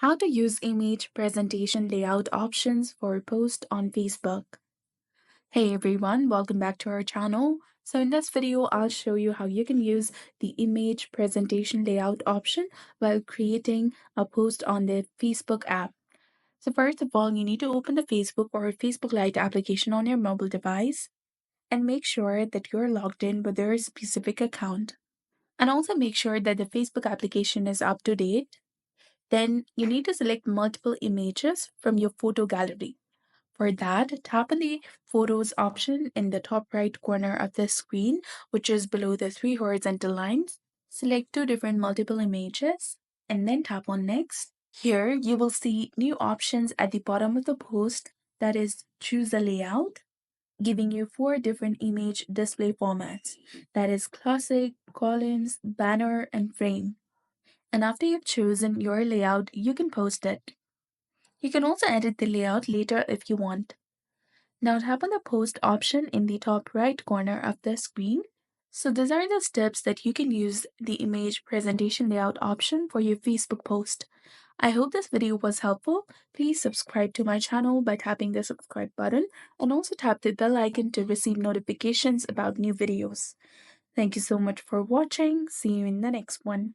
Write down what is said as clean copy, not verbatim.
How to use image presentation layout options for post on Facebook. Hey everyone, welcome back to our channel. So in this video, I'll show you how you can use the image presentation layout option while creating a post on the Facebook app. So first of all, you need to open the Facebook or Facebook Lite application on your mobile device and make sure that you're logged in with your specific account. And also make sure that the Facebook application is up to date. Then you need to select multiple images from your photo gallery. For that, tap on the Photos option in the top right corner of the screen, which is below the three horizontal lines. Select two different multiple images and then tap on Next. Here, you will see new options at the bottom of the post, that is, choose a layout, giving you four different image display formats, that is, classic, columns, banner, and frame. And after you've chosen your layout, you can post it. You can also edit the layout later if you want. Now tap on the post option in the top right corner of the screen. So these are the steps that you can use the image presentation layout option for your Facebook post. I hope this video was helpful. Please subscribe to my channel by tapping the subscribe button and also tap the bell icon to receive notifications about new videos. Thank you so much for watching. See you in the next one.